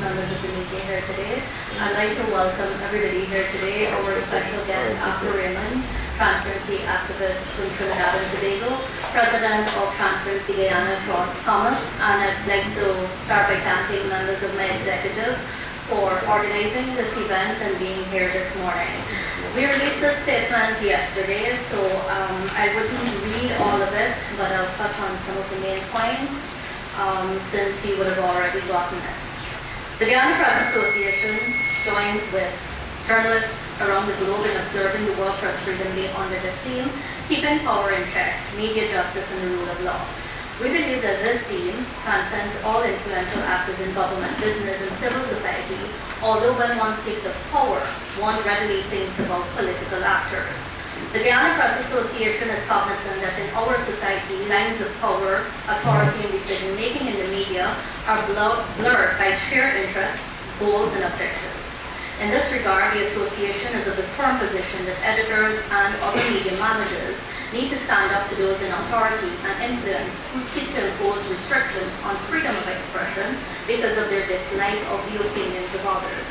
members of the media here today. I'd like to welcome everybody here today, our special guest, Afro Raymond, transparency activist from Trinidad and Tobago, President of Transparency Guyana, Thomas, and I'd like to start by thanking members of my executive for organizing this event and being here this morning. We released a statement yesterday, so I wouldn't read all of it, but I'll touch on some of the main points since you would have already gotten it. The Guyana Press Association joins with journalists around the globe in observing the World Press Freedom Day under the theme, Keeping Power in Check, Media Justice and the Rule of Law. We believe that this theme transcends all influential actors in government, business, and civil society, although when one speaks of power, one readily thinks about political actors. The Guyana Press Association is cognizant that in our society, lines of power, authority, and decision-making in the media are blurred by shared interests, goals, and objectives. In this regard, the association is of the firm position that editors and other media managers need to stand up to those in authority and influence who seek to impose restrictions on freedom of expression because of their dislike of the opinions of others.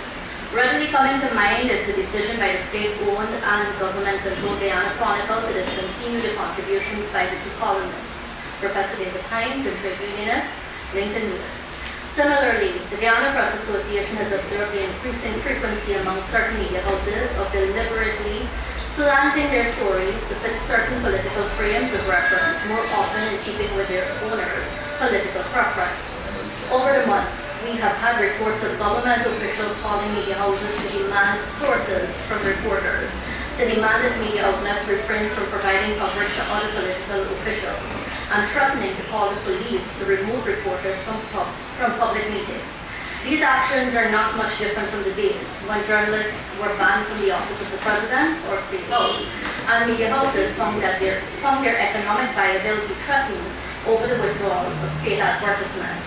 Readily coming to mind is the decision by the state-owned and government-controlled Guyana Chronicle to discontinue the contributions by the two columnists, Professor David Hines and trade unionist Lincoln Lewis. Similarly, the Guyana Press Association has observed the increasing frequency among certain media houses of deliberately slanting their stories to fit certain political frames of reference, more often in keeping with their owners' political preference. Over the months, we have had reports of government officials calling media houses to demand sources from reporters, to demand that media outlets refrain from providing coverage to other political officials, and threatening to call the police to remove reporters from public meetings. These actions are not much different from the days when journalists were banned from the office of the president or state house, and media houses found their economic viability threatened over the withdrawals of state advertisement.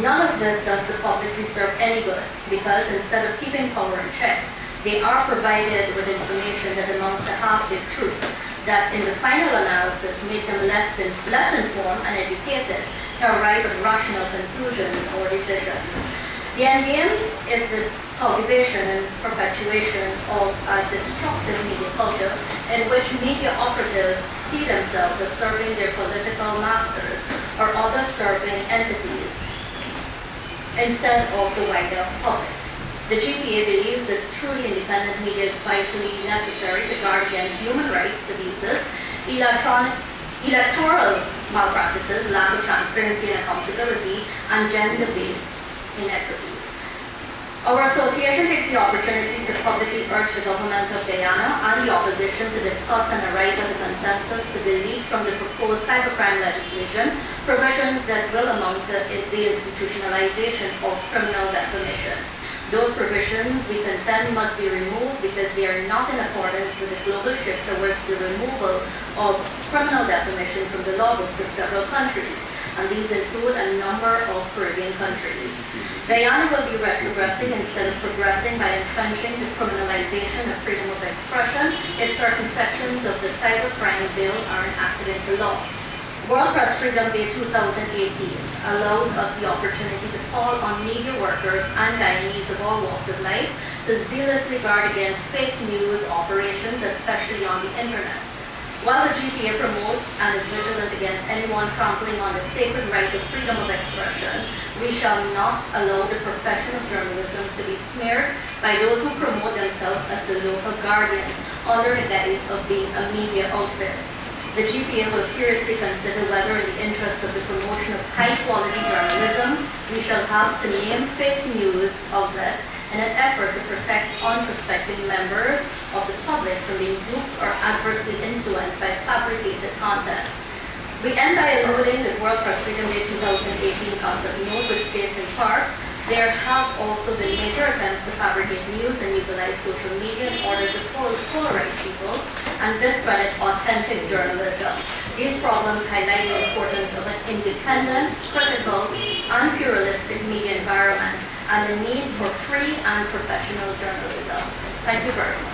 None of this does the public serve any good, because instead of keeping power in check, they are provided with information that amounts to half-baked truths that in the final analysis make them less informed and educated to arrive at rational conclusions or decisions. The end game is this cultivation and perpetuation of a destructive media culture in which media operatives see themselves as serving their political masters or other serving entities instead of the wider public. The GPA believes that truly independent media is vitally necessary to guard against human rights abuses, electoral malpractices, lack of transparency and accountability, and gender-based inequities. Our association takes the opportunity to publicly urge the government of Guyana and the opposition to discuss and arrive at a consensus to delete from the proposed cybercrime legislation provisions that will amount to the institutionalization of criminal defamation. Those provisions, we contend, must be removed because they are not in accordance with the global shift towards the removal of criminal defamation from the law books of several countries, and these include a number of Caribbean countries. Guyana will be retrogressing instead of progressing by entrenching the criminalization of freedom of expression if certain sections of the cybercrime bill are enacted into law. World Press Freedom Day 2018 allows us the opportunity to call on media workers and Guyanese of all walks of life to zealously guard against fake news operations, especially on the internet. While the GPA promotes and is vigilant against anyone trampling on the sacred right of freedom of expression, we shall not allow the profession of journalism to be smeared by those who promote themselves as the local guardian under the guise of being a media outfit. The GPA will seriously consider whether in the interest of the promotion of high-quality journalism, we shall have to name fake news outlets in an effort to protect unsuspecting members of the public from being duped or adversely influenced by fabricated content. We end by alluding that World Press Freedom Day 2018 concept note, which states in part, there have also been major attempts to fabricate news and utilize social media in order to polarize people and discredit authentic journalism. These problems highlight the importance of an independent, critical, and pluralistic media environment and the need for free and professional journalism. Thank you very much.